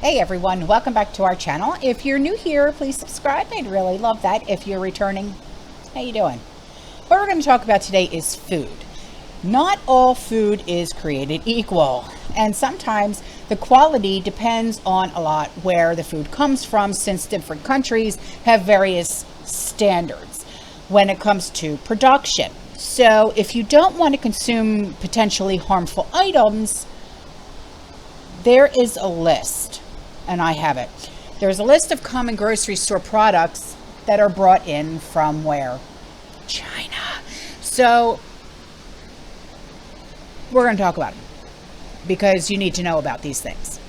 Hey everyone, welcome back to our channel. If you're new here, please subscribe. I'd really love that. If you're returning, how you doing? What we're going to talk about today is food. Not all food is created equal, and sometimes the quality depends on a lot where the food comes from, since different countries have various standards when it comes to production. So if you don't want to consume potentially harmful items, there is a list, and I have it. There's a list of common grocery store products that are brought in from where? China. So we're going to talk about them because you need to know about these things.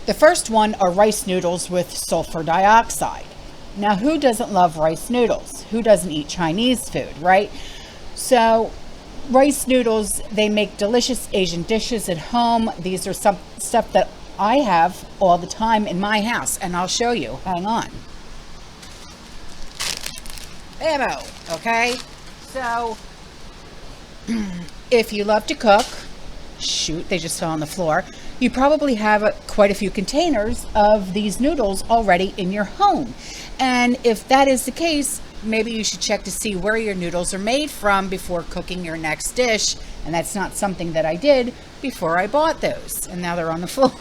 The first one are rice noodles with sulfur dioxide. Now, who doesn't love rice noodles? Who doesn't eat Chinese food, right? So rice noodles, they make delicious Asian dishes at home. These are some stuff that I have all the time in my house, and I'll show you. Hang on. Ammo, okay? So, if you love to cook, shoot, they just fell on the floor. You probably have quite a few containers of these noodles already in your home. And if that is the case, maybe you should check to see where your noodles are made from before cooking your next dish. And that's not something that I did before I bought those. And now they're on the floor.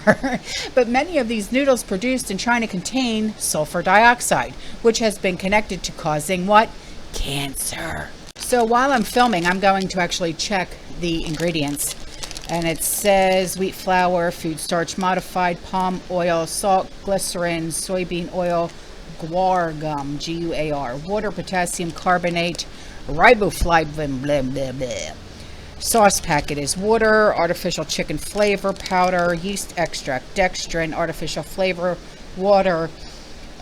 But many of these noodles produced in China contain sulfur dioxide, which has been connected to causing what? Cancer. So while I'm filming, I'm going to actually check the ingredients. And it says wheat flour, food starch modified, palm oil, salt, glycerin, soybean oil, guar gum, G-U-A-R, water, potassium carbonate, riboflavin, blah, blah, blah. Sauce packet is water, artificial chicken flavor powder, yeast extract, dextrin, artificial flavor, water,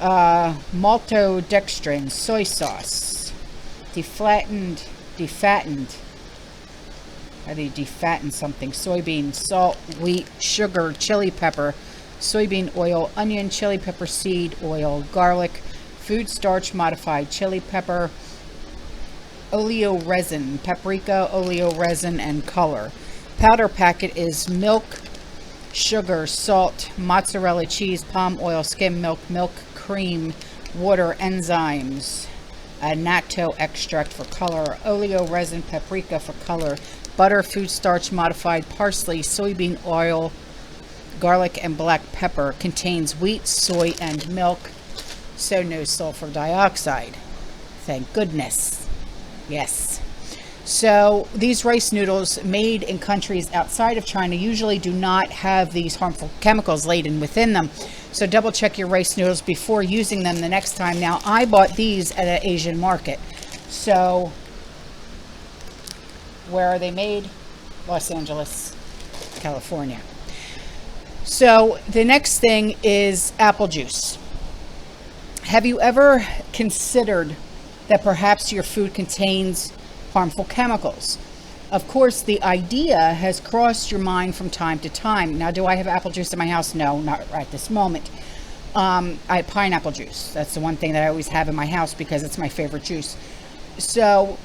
maltodextrin, soy sauce, defattened. How do you defatten something? Soybean, salt, wheat, sugar, chili pepper, soybean oil, onion, chili pepper seed oil, garlic, food starch modified chili pepper, oleo resin, paprika, oleo resin, and color. Powder packet is milk, sugar, salt, mozzarella cheese, palm oil, skim milk, milk, cream, water, enzymes, natto extract for color, oleo resin, paprika for color, butter, food starch modified, parsley, soybean oil, garlic, and black pepper. Contains wheat, soy, and milk, so no sulfur dioxide. Thank goodness. Yes. So these rice noodles made in countries outside of China usually do not have these harmful chemicals laden within them. So double check your rice noodles before using them the next time. Now, I bought these at an Asian market. So where are they made? Los Angeles, California. So the next thing is apple juice. Have you ever considered that perhaps your food contains harmful chemicals? Of course, the idea has crossed your mind from time to time. Now, do I have apple juice in my house? No, not right at this moment. I have pineapple juice. That's the one thing that I always have in my house because it's my favorite juice. So,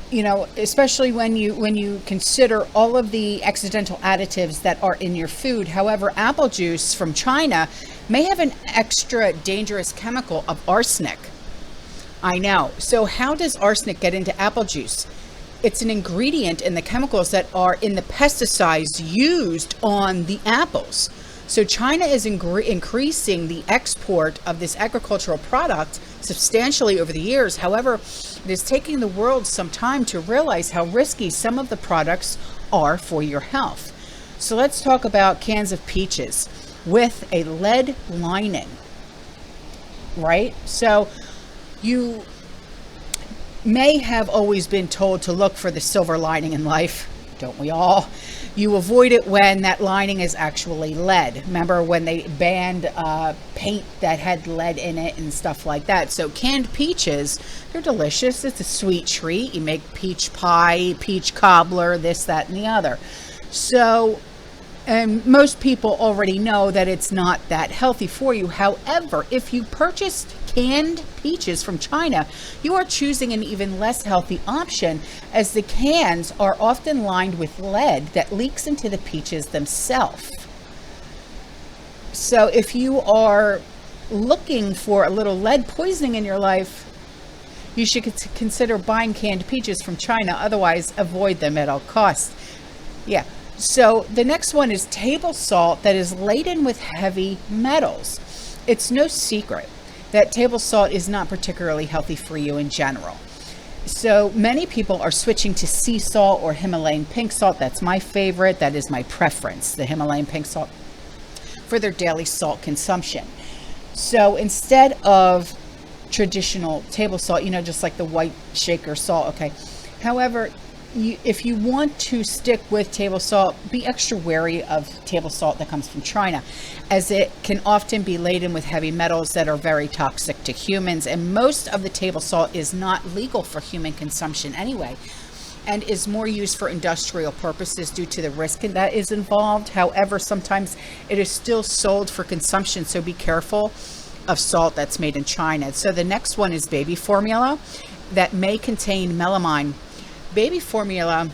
you know, especially when you consider all of the accidental additives that are in your food. However, apple juice from China may have an extra dangerous chemical of arsenic. I know. So how does arsenic get into apple juice? It's an ingredient in the chemicals that are in the pesticides used on the apples. So China is increasing the export of this agricultural product substantially over the years. However, it is taking the world some time to realize how risky some of the products are for your health. So let's talk about cans of peaches with a lead lining, right? So you may have always been told to look for the silver lining in life, don't we all? You avoid it when that lining is actually lead. Remember when they banned paint that had lead in it and stuff like that? So canned peaches, they're delicious. It's a sweet treat. You make peach pie, peach cobbler, this, that, and the other. So, and most people already know that it's not that healthy for you. However, if you purchased canned peaches from China, you are choosing an even less healthy option, as the cans are often lined with lead that leaks into the peaches themselves. So if you are looking for a little lead poisoning in your life, you should consider buying canned peaches from China. Otherwise, avoid them at all costs. Yeah. So the next one is table salt that is laden with heavy metals. It's no secret that table salt is not particularly healthy for you in general. So many people are switching to sea salt or Himalayan pink salt. That's my favorite. That is my preference, the Himalayan pink salt, for their daily salt consumption. So instead of traditional table salt, just like the white shaker salt, okay. However, if you want to stick with table salt, be extra wary of table salt that comes from China, as it can often be laden with heavy metals that are very toxic to humans. And most of the table salt is not legal for human consumption anyway, and is more used for industrial purposes due to the risk that is involved. However, sometimes it is still sold for consumption, so be careful of salt that's made in China. So the next one is baby formula that may contain melamine. Baby formula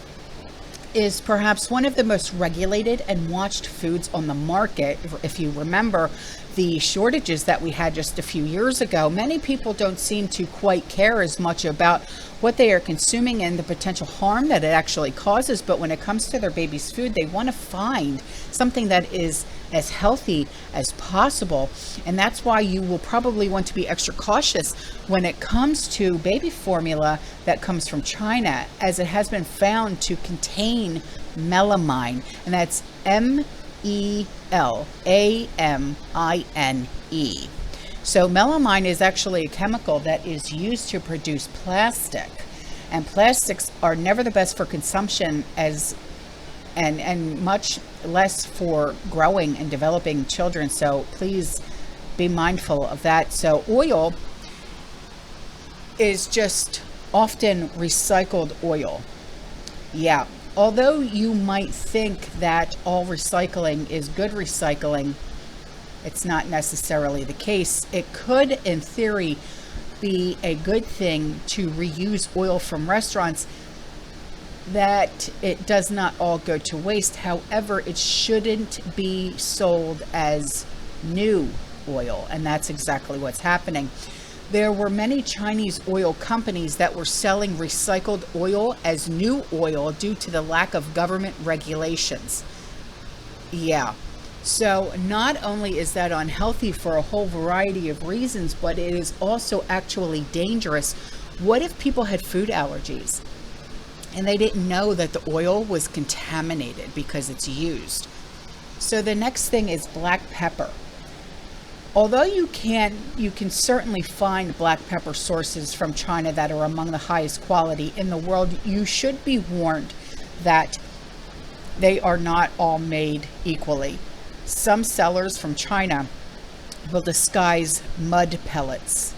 is perhaps one of the most regulated and watched foods on the market. If you remember the shortages that we had just a few years ago, many people don't seem to quite care as much about what they are consuming and the potential harm that it actually causes. But when it comes to their baby's food, they want to find something that is as healthy as possible. And that's why you will probably want to be extra cautious when it comes to baby formula that comes from China, as it has been found to contain melamine, and that's melamine. So melamine is actually a chemical that is used to produce plastic, and plastics are never the best for consumption and much less for growing and developing children. So please be mindful of that. So oil is just often recycled oil. Yeah. Although you might think that all recycling is good recycling, it's not necessarily the case. It could, in theory, be a good thing to reuse oil from restaurants, that it does not all go to waste. However, it shouldn't be sold as new oil, and that's exactly what's happening. There were many Chinese oil companies that were selling recycled oil as new oil due to the lack of government regulations. Yeah. So not only is that unhealthy for a whole variety of reasons, but it is also actually dangerous. What if people had food allergies and they didn't know that the oil was contaminated because it's used? So the next thing is black pepper. Although you can certainly find black pepper sources from China that are among the highest quality in the world, you should be warned that they are not all made equally. Some sellers from China will disguise mud pellets.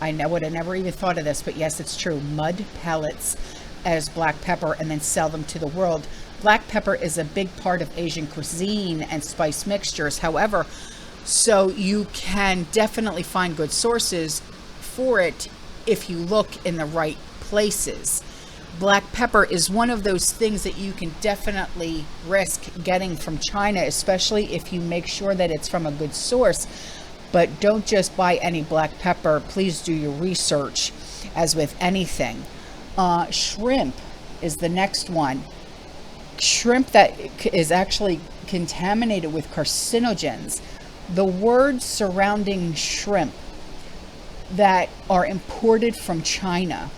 I would have never even thought of this, but yes, it's true. Mud pellets as black pepper and then sell them to the world. Black pepper is a big part of Asian cuisine and spice mixtures. However, so you can definitely find good sources for it if you look in the right places. Black pepper is one of those things that you can definitely risk getting from China, especially if you make sure that it's from a good source. But don't just buy any black pepper. Please do your research, as with anything. Shrimp is the next one. Shrimp that is actually contaminated with carcinogens. The words surrounding shrimp that are imported from China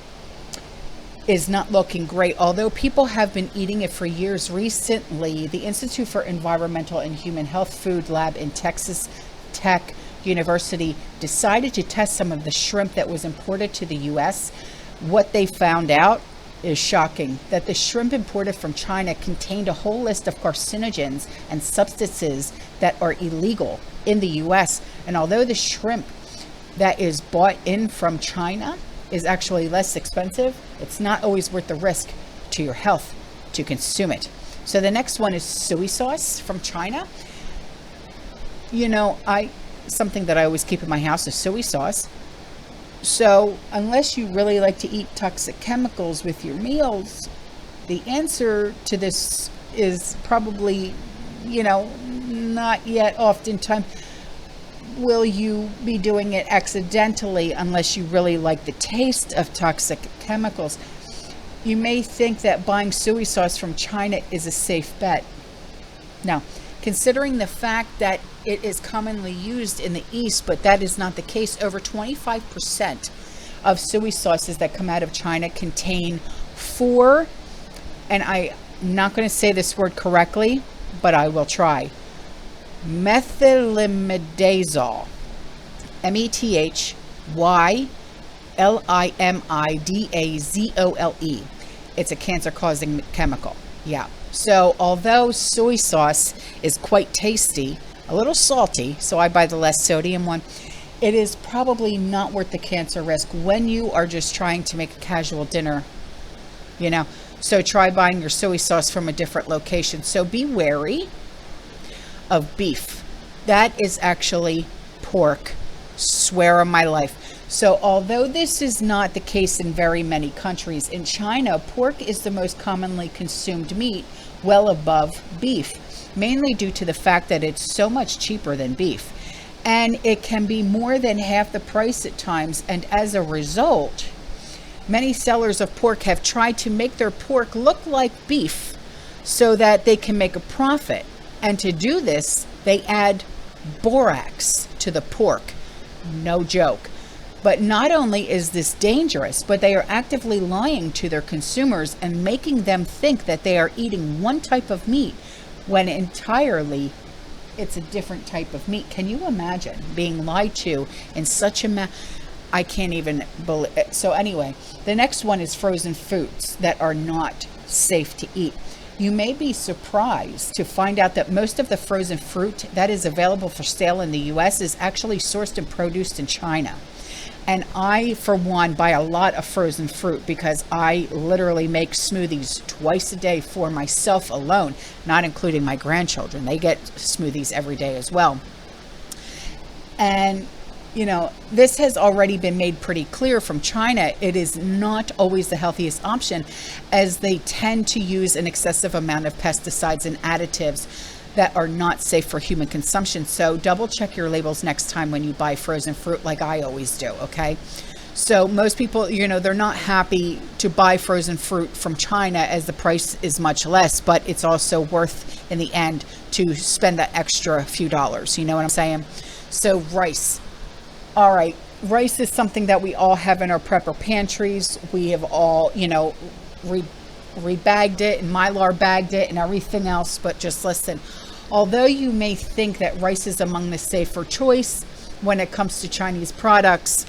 is not looking great. Although people have been eating it for years, recently the Institute for Environmental and Human Health Food Lab in Texas Tech University decided to test some of the shrimp that was imported to the U.S. What they found out is shocking, that the shrimp imported from China contained a whole list of carcinogens and substances that are illegal in the U.S. And although the shrimp that is bought in from China is actually less expensive, it's not always worth the risk to your health to consume it. So the next one is soy sauce from China. Something that I always keep in my house is soy sauce. So unless you really like to eat toxic chemicals with your meals, the answer to this is probably, not yet oftentimes will you be doing it accidentally unless you really like the taste of toxic chemicals. You may think that buying soy sauce from China is a safe bet. Now, considering the fact that it is commonly used in the East, but that is not the case. Over 25% of soy sauces that come out of China contain and I'm not going to say this word correctly, but I will try, methylimidazole, methylimidazole. It's a cancer-causing chemical. Yeah. So although soy sauce is quite tasty, a little salty, so I buy the less sodium one, it is probably not worth the cancer risk when you are just trying to make a casual dinner, you know. So try buying your soy sauce from a different location. So be wary of beef. That is actually pork. Swear on my life. So although this is not the case in very many countries, in China, pork is the most commonly consumed meat, well above beef, mainly due to the fact that it's so much cheaper than beef. And it can be more than half the price at times. And as a result, many sellers of pork have tried to make their pork look like beef so that they can make a profit. And to do this, they add borax to the pork. No joke. But not only is this dangerous, but they are actively lying to their consumers and making them think that they are eating one type of meat when entirely it's a different type of meat. Can you imagine being lied to in such a I can't even believe it. So anyway, the next one is frozen foods that are not safe to eat. You may be surprised to find out that most of the frozen fruit that is available for sale in the US is actually sourced and produced in China. And I, for one, buy a lot of frozen fruit because I literally make smoothies twice a day for myself alone, not including my grandchildren. They get smoothies every day as well. And, you know, this has already been made pretty clear from China. It is not always the healthiest option, as they tend to use an excessive amount of pesticides and additives that are not safe for human consumption. So double check your labels next time when you buy frozen fruit, like I always do, okay? So most people, you know, they're not happy to buy frozen fruit from China as the price is much less, but it's also worth in the end to spend that extra few dollars, you know what I'm saying? So rice. All right, rice is something that we all have in our prepper pantries. We have all, you know, rebagged it and Mylar bagged it and everything else, but just listen. Although you may think that rice is among the safer choice when it comes to Chinese products,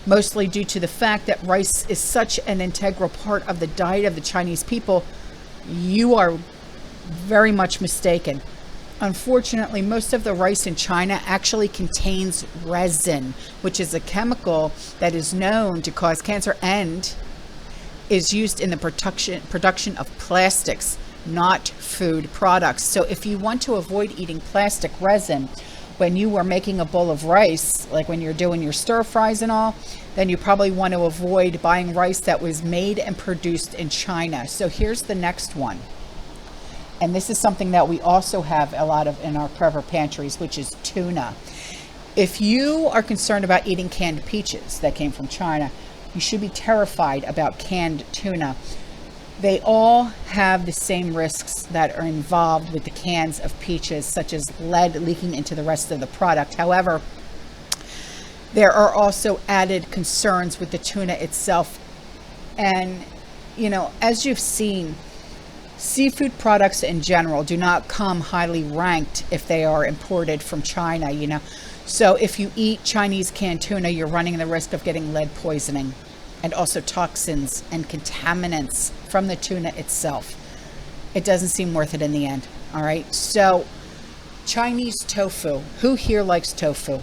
mostly due to the fact that rice is such an integral part of the diet of the Chinese people, you are very much mistaken. Unfortunately, most of the rice in China actually contains resin, which is a chemical that is known to cause cancer and is used in the production of plastics, not food products. So if you want to avoid eating plastic resin when you are making a bowl of rice, like when you're doing your stir fries and all, then you probably want to avoid buying rice that was made and produced in China. So here's the next one. And this is something that we also have a lot of in our prepper pantries, which is tuna. If you are concerned about eating canned peaches that came from China, you should be terrified about canned tuna. They all have the same risks that are involved with the cans of peaches, such as lead leaking into the rest of the product. However, there are also added concerns with the tuna itself. And, you know, as you've seen, seafood products in general do not come highly ranked if they are imported from China, you know. So if you eat Chinese canned tuna, you're running the risk of getting lead poisoning and also toxins and contaminants from the tuna itself. It doesn't seem worth it in the end. All right. So Chinese tofu. Who here likes tofu?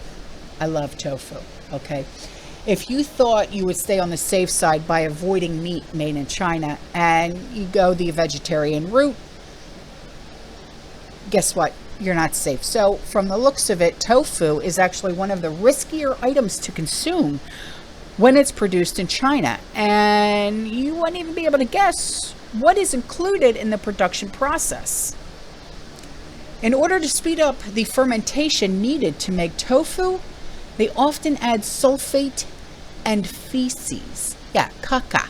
I love tofu. Okay. If you thought you would stay on the safe side by avoiding meat made in China and you go the vegetarian route, guess what? You're not safe. So from the looks of it, tofu is actually one of the riskier items to consume when it's produced in China. And you wouldn't even be able to guess what is included in the production process. In order to speed up the fermentation needed to make tofu, they often add sulfate and feces. Yeah, caca.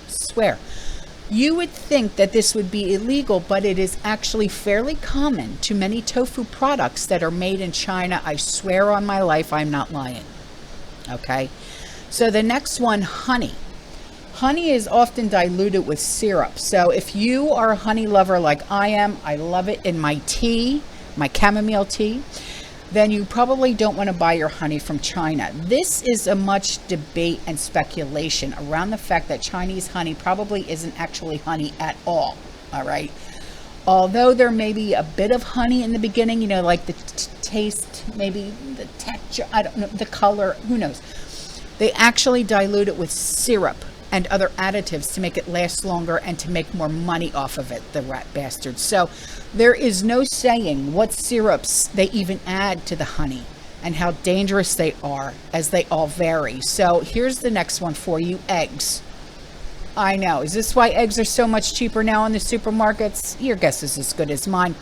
Swear. You would think that this would be illegal, but it is actually fairly common to many tofu products that are made in China. I swear on my life, I'm not lying. Okay. So the next one, honey. Honey is often diluted with syrup. So if you are a honey lover like I am, I love it in my tea, my chamomile tea, then you probably don't want to buy your honey from China. This is a much debate and speculation around the fact that Chinese honey probably isn't actually honey at all. All right. Although there may be a bit of honey in the beginning, you know, like the taste, maybe the texture, I don't know, the color, who knows. They actually dilute it with syrup and other additives to make it last longer and to make more money off of it, the rat bastards. So there is no saying what syrups they even add to the honey and how dangerous they are, as they all vary. So here's the next one for you, eggs. I know, is this why eggs are so much cheaper now in the supermarkets? Your guess is as good as mine.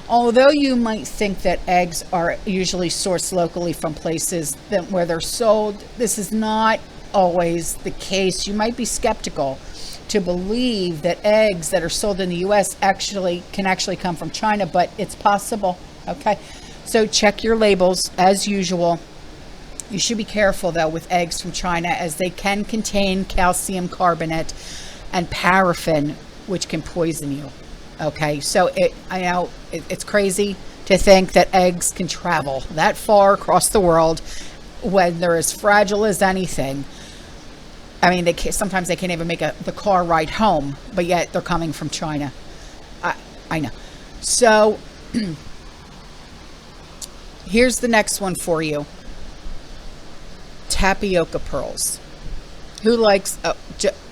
Although you might think that eggs are usually sourced locally from places where they're sold, this is not always the case. You might be skeptical to believe that eggs that are sold in the US can actually come from China, but it's possible. Okay, so check your labels as usual. You should be careful though with eggs from China, as they can contain calcium carbonate and paraffin, which can poison you. Okay, so I know it's crazy to think that eggs can travel that far across the world when they're as fragile as anything. I mean, sometimes they can't even make the car ride home, but yet they're coming from China. I know. So here's the next one for you. Tapioca pearls. Who likes,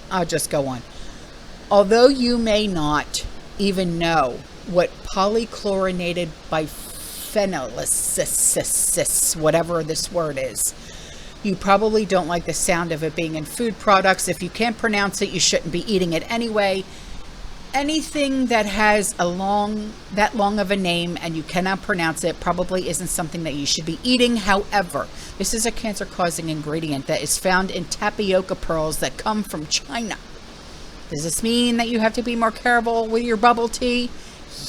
I'll just go on. Although you may not even know what polychlorinated biphenyl, whatever this word is, you probably don't like the sound of it being in food products. If you can't pronounce it, you shouldn't be eating it anyway. Anything that has that long of a name and you cannot pronounce it probably isn't something that you should be eating. However, this is a cancer-causing ingredient that is found in tapioca pearls that come from China. Does this mean that you have to be more careful with your bubble tea?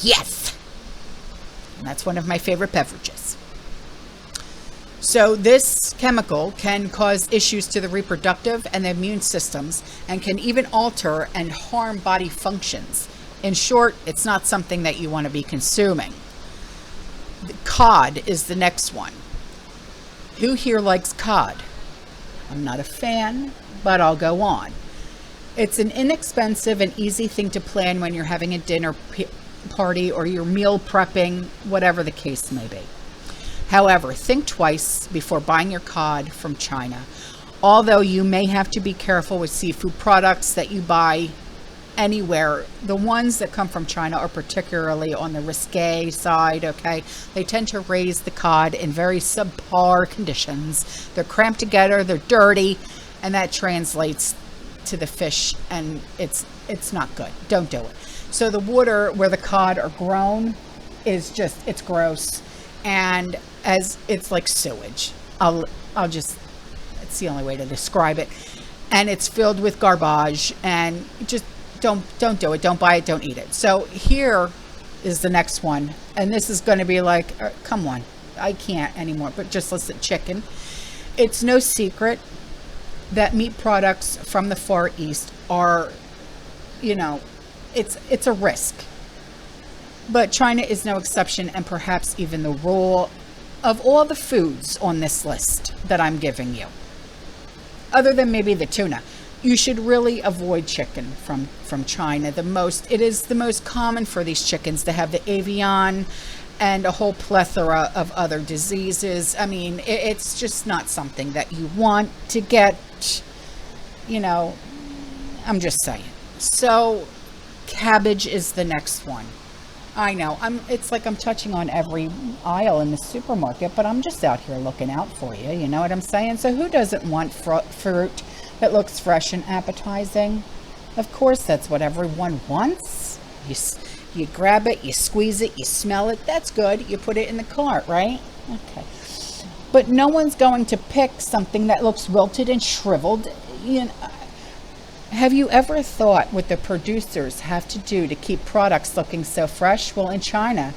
Yes. And that's one of my favorite beverages. So this chemical can cause issues to the reproductive and the immune systems, and can even alter and harm body functions. In short, it's not something that you want to be consuming. The cod is the next one. Who here likes cod? I'm not a fan, but I'll go on. It's an inexpensive and easy thing to plan when you're having a dinner party or you're meal prepping, whatever the case may be. However, think twice before buying your cod from China. Although you may have to be careful with seafood products that you buy anywhere, the ones that come from China are particularly on the risque side, okay? They tend to raise the cod in very subpar conditions. They're cramped together, they're dirty, and that translates to the fish, and it's not good. Don't do it. So the water where the cod are grown is just, it's gross. And as it's like sewage. It's the only way to describe it. And it's filled with garbage, and just don't do it. Don't buy it. Don't eat it. So here is the next one. And this is going to be like, come on, I can't anymore, but just listen, chicken. It's no secret that meat products from the Far East are, it's a risk. But China is no exception, and perhaps even the rule of all the foods on this list that I'm giving you. Other than maybe the tuna, you should really avoid chicken from China. It is the most common for these chickens to have the avian and a whole plethora of other diseases. I mean, it's just not something that you want to get, I'm just saying. So cabbage is the next one. I know, it's like I'm touching on every aisle in the supermarket, but I'm just out here looking out for you, you know what I'm saying? So who doesn't want fruit that looks fresh and appetizing? Of course, that's what everyone wants. You grab it, you squeeze it, you smell it. That's good. You put it in the cart, right? Okay. But no one's going to pick something that looks wilted and shriveled. You know, have you ever thought what the producers have to do to keep products looking so fresh? Well, in China,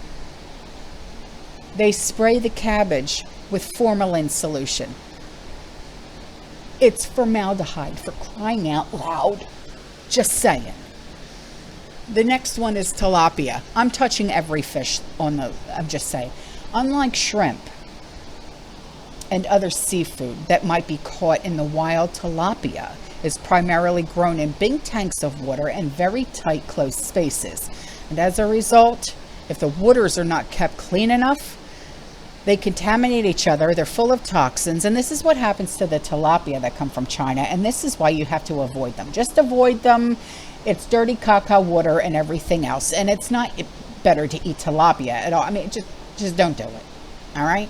they spray the cabbage with formalin solution. It's formaldehyde, for crying out loud. Just saying. The next one is tilapia. I'm touching every fish I'm just saying. Unlike shrimp and other seafood that might be caught in the wild, tilapia is primarily grown in big tanks of water and very tight, close spaces. And as a result, if the waters are not kept clean enough, they contaminate each other. They're full of toxins. And this is what happens to the tilapia that come from China. And this is why you have to avoid them. Just avoid them. It's dirty caca water and everything else. And it's not better to eat tilapia at all. I mean, just don't do it. All right?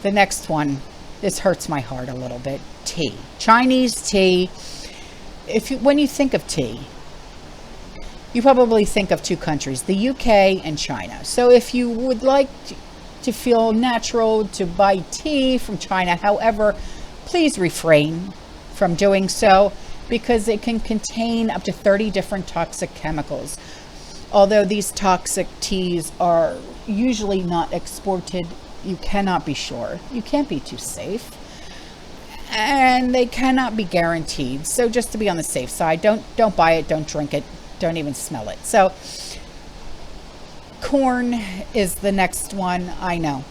The next one, this hurts my heart a little bit. Tea. Chinese tea. When you think of tea, you probably think of two countries, the UK and China. So if you would like to feel natural to buy tea from China, however, please refrain from doing so because it can contain up to 30 different toxic chemicals. Although these toxic teas are usually not exported, you cannot be sure. You can't be too safe. And they cannot be guaranteed. So just to be on the safe side, don't buy it, don't drink it, don't even smell it. So corn is the next one. I know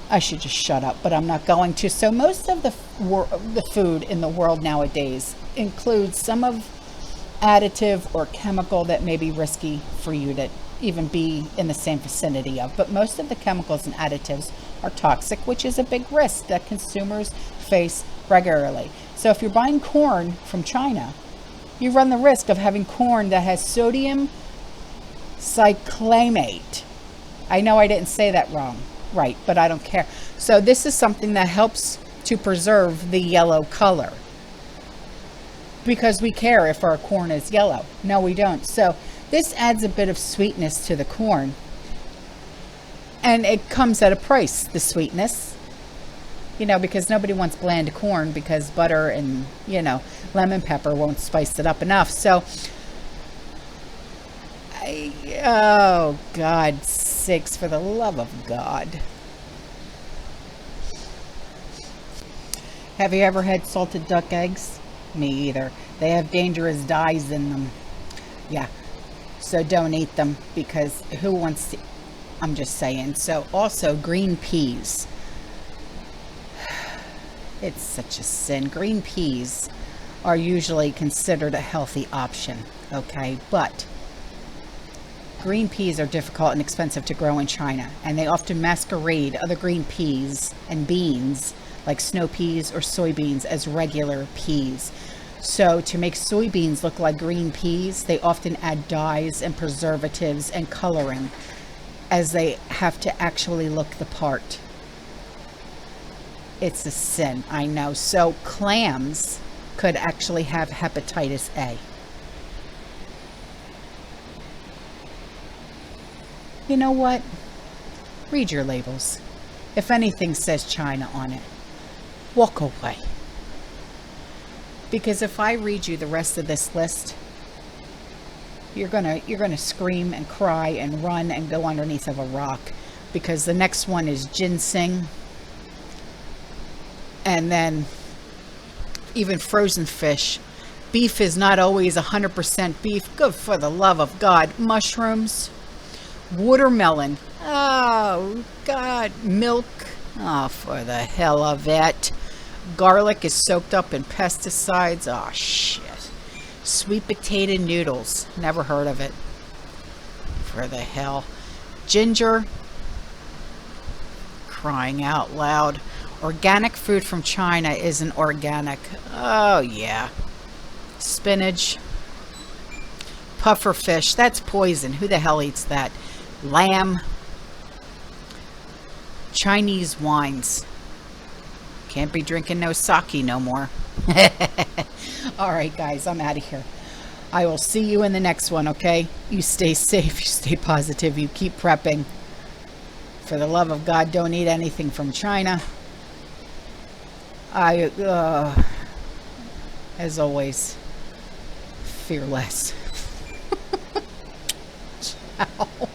I should just shut up, but I'm not going to. So most of the food in the world nowadays includes some of additive or chemical that may be risky for you to even be in the same vicinity of. But most of the chemicals and additives are toxic, which is a big risk that consumers face regularly. So if you're buying corn from China, you run the risk of having corn that has sodium cyclamate. I know I didn't say that right, but I don't care. So this is something that helps to preserve the yellow color because we care if our corn is yellow. No, we don't. So this adds a bit of sweetness to the corn, and it comes at a price, the sweetness. You know, because nobody wants bland corn because butter and, lemon pepper won't spice it up enough. So, oh, God sakes, for the love of God. Have you ever had salted duck eggs? Me either. They have dangerous dyes in them. Yeah. So don't eat them because who wants to? I'm just saying. So also green peas. It's such a sin. Green peas are usually considered a healthy option, okay? But green peas are difficult and expensive to grow in China, and they often masquerade other green peas and beans, like snow peas or soybeans, as regular peas. So to make soybeans look like green peas, they often add dyes and preservatives and coloring, as they have to actually look the part. It's a sin, I know. So clams could actually have hepatitis A. You know what? Read your labels. If anything says China on it, walk away. Because if I read you the rest of this list, you're gonna scream and cry and run and go underneath of a rock, because the next one is ginseng. And then even frozen fish. Beef is not always 100% beef. Good for the love of God. Mushrooms. Watermelon. Oh, God. Milk. Oh, for the hell of it. Garlic is soaked up in pesticides. Oh, shit. Sweet potato noodles. Never heard of it. For the hell. Ginger. Crying out loud. Organic food from China isn't organic. Oh, yeah. Spinach. Puffer fish. That's poison. Who the hell eats that? Lamb. Chinese wines. Can't be drinking no sake no more. All right, guys. I'm out of here. I will see you in the next one, okay? You stay safe, you stay positive, you keep prepping. For the love of God, don't eat anything from China. As always, fearless. Ciao.